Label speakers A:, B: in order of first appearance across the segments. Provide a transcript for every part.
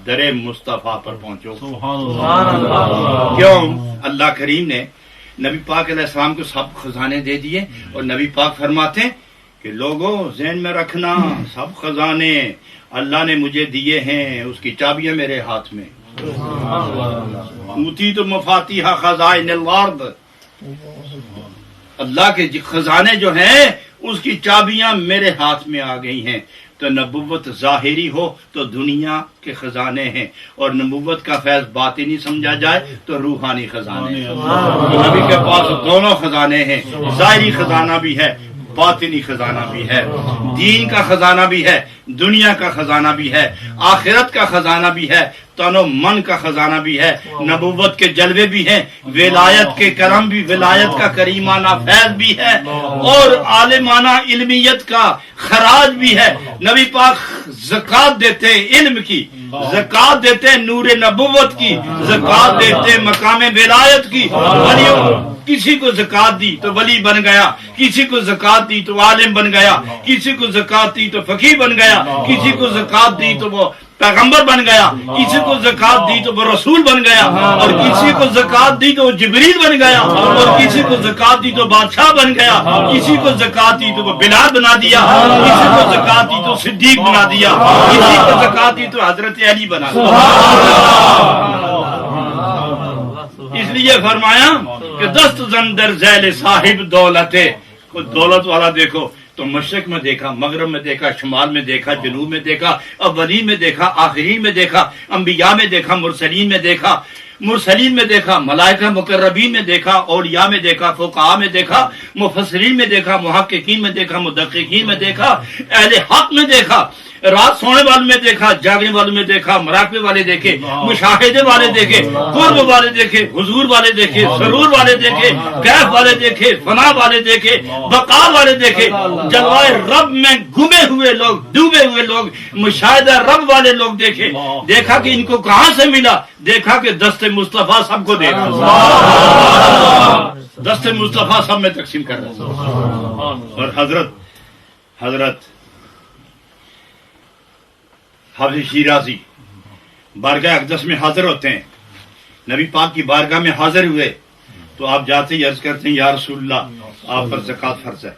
A: درے مصطفیٰ پر پہنچو.
B: سبحان اللہ.
A: کیوں؟ اللہ کریم نے نبی پاک علیہ السلام کو سب خزانے دے دیے اور نبی پاک فرماتے ہیں کہ لوگوں ذہن میں رکھنا سب خزانے اللہ نے مجھے دیے ہیں، اس کی چابیاں میرے ہاتھ میں. اوتیت مفاتیح خزائن الارض، اللہ کے خزانے جو ہیں اس کی چابیاں میرے ہاتھ میں آ گئی ہیں. تو نبوت ظاہری ہو تو دنیا کے خزانے ہیں، اور نبوت کا فیض باطنی سمجھا جائے تو روحانی خزانے ہیں. نبی کے پاس دونوں خزانے ہیں، ظاہری خزانہ بھی ہے، باطنی خزانہ بھی ہے. دین کا خزانہ بھی ہے، دنیا کا خزانہ بھی ہے، آخرت کا خزانہ بھی ہے، تن و من کا خزانہ بھی ہے. نبوت کے جلوے بھی ہیں، ولایت کے کرم بھی، ولایت کا کریمانہ فیض بھی ہے، اور عالمانہ علمیت کا خراج بھی ہے. نبی پاک زکوٰۃ دیتے علم کی، زکوٰۃ دیتے نور نبوت کی، زکوٰۃ دیتے مقام ولایت کی. کسی کو زکوٰۃ دی تو ولی بن گیا، کسی کو زکوٰۃ دی تو عالم بن گیا، کسی کو زکوٰۃ دی تو فقیہ بن گیا، کسی کو زکوٰۃ دی تو وہ پیغمبر بن گیا، کسی کو زکوٰۃ دی تو وہ رسول بن گیا، اور کسی کو زکوٰۃ دی تو وہ جبریل بن گیا، اور کسی کو زکوٰۃ دی تو بادشاہ بن گیا، کسی کو زکوٰۃ دی تو وہ بلال بنا دیا، کسی کو زکوٰۃ دی تو صدیق بنا دیا، کسی کو زکوٰۃ دی تو حضرت علی بنا دیا. اس لیے فرمایا کہ دست زندر ذیل صاحب دولت ہے. کوئی دولت والا دیکھو تو مشرق میں دیکھا، مغرب میں دیکھا، شمال میں دیکھا، جنوب میں دیکھا، اولین میں دیکھا، آخرین میں دیکھا، انبیاء میں دیکھا، مرسلین میں دیکھا، ملائکہ مقربین میں دیکھا، اولیاء میں دیکھا، فقہاء میں دیکھا، مفسرین میں دیکھا، محققین میں دیکھا، مدققین میں دیکھا، اہل حق میں دیکھا، رات سونے والوں میں دیکھا، جاگنے والوں میں دیکھا، مراقبے والے دیکھے، مشاہدے والے دیکھے، قرب والے دیکھے، حضور والے دیکھے، سرور والے دیکھے، غیب والے دیکھے، فنا والے دیکھے، بقا والے دیکھے، جلوائے رب میں گمے ہوئے لوگ، ڈوبے ہوئے لوگ، مشاہدہ رب والے لوگ دیکھے. دیکھا کہ ان کو کہاں سے ملا، دیکھا کہ دست مصطفیٰ سب کو دے رہا، دست مصطفیٰ سب میں تقسیم کر رہا. اور حضرت حافظ شیرازی بارگاہ اقدس میں حاضر ہوتے ہیں، نبی پاک کی بارگاہ میں حاضر ہوئے تو آپ جاتے ہی عرض کرتے ہیں یا رسول اللہ آپ پر زکوٰۃ فرض ہے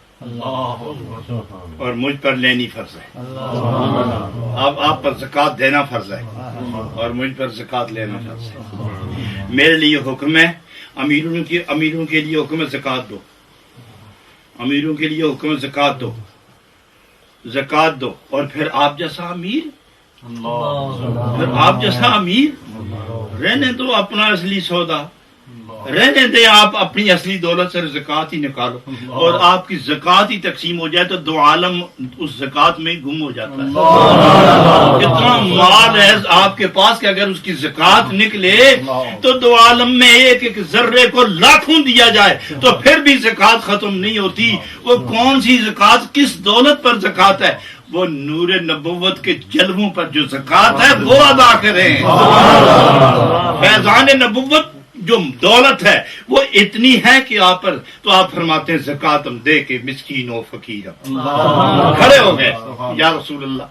A: اور مجھ پر لینی فرض ہے. آپ پر زکوٰۃ دینا فرض ہے اور مجھ پر زکوٰۃ لینا فرض ہے. میرے لیے حکم ہے، امیروں کے لیے حکم ہے زکوٰۃ دو، امیروں کے لیے حکم ہے زکوٰۃ دو، زکوٰۃ دو. اور پھر آپ جیسا امیر، پھر آپ جیسا امیر رہنے دو اپنا اصلی سودا، رہنے دیں آپ اپنی اصلی دولت سے زکوٰۃ ہی نکالو، اور آپ کی زکوٰۃ ہی تقسیم ہو جائے تو دو عالم اس زکوٰۃ میں ہی گم ہو جاتا ہے. اتنا مال ہے آپ کے پاس کہ اگر اس کی زکوٰۃ نکلے تو دو عالم میں ایک ایک ذرے کو لاکھوں دیا جائے تو پھر بھی زکوٰۃ ختم نہیں ہوتی. وہ کون سی زکوٰۃ، کس دولت پر زکوٰۃ ہے؟ وہ نور نبوت کے جلووں پر جو زکوٰۃ ہے وہ ادا کریں. فیضان نبوت جو دولت ہے وہ اتنی ہے کہ آپ پر، تو آپ فرماتے ہیں زکوٰۃ ہم دے کے مسکین و فقیر کھڑے ہو گئے، یا رسول اللہ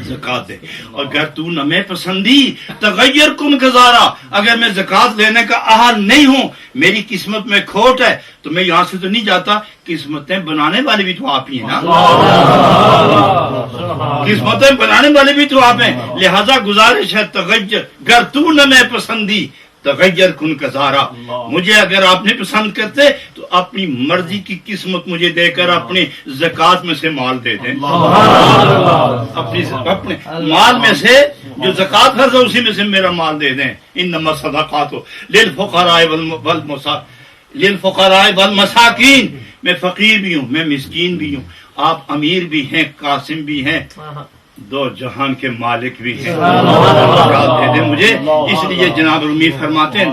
A: زکوٰۃ دے. اور اگر تو نہ میں پسندی تغیر کن گزارا، اگر میں زکوٰۃ لینے کا اہل نہیں ہوں، میری قسمت میں کھوٹ ہے تو میں یہاں سے تو نہیں جاتا. قسمتیں بنانے والے بھی تو آپ ہی ہیں نا، قسمتیں بنانے والے بھی تو آپ ہیں. لہذا گزارش ہے تغیر، گر تو نہ میں پسندی تغیر کن کزارا، مجھے اگر آپ نے پسند کرتے تو اپنی مرضی کی قسمت مجھے دے کر اپنی زکوٰۃ میں سے مال دے دیں. اپنے مال میں سے جو زکوٰۃ فرض ہے اسی میں سے میرا مال دے دیں. انما الصدقات للفقراء والمساکین، میں فقیر بھی ہوں، میں مسکین بھی ہوں، آپ امیر بھی ہیں، قاسم بھی ہیں، دو جہان کے مالک بھی ہیں، دے دیں مجھے. اس لیے جناب رومی فرماتے ہیں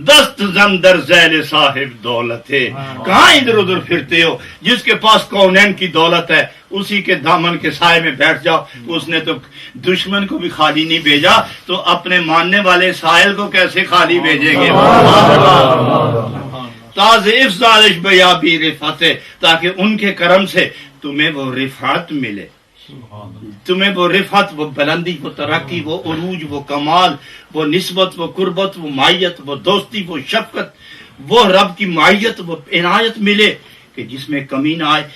A: دست زندر ذیل صاحب دولت ہے. کہاں ادھر ادھر پھرتے ہو؟ جس کے پاس کونین کی دولت ہے اسی کے دامن کے سائے میں بیٹھ جاؤ. اس نے تو دشمن کو بھی خالی نہیں بھیجا تو اپنے ماننے والے سائل کو کیسے خالی بھیجیں گے؟ تاز افزالش بیابی رفعت، تاکہ ان کے کرم سے تمہیں وہ رفعت ملے، تمہیں وہ رفعت، وہ بلندی، وہ ترقی، وہ عروج، وہ کمال، وہ نسبت، وہ قربت، وہ معیت، وہ دوستی، وہ شفقت، وہ رب کی معیت، وہ عنایت ملے کہ جس میں کمی نہ آئے.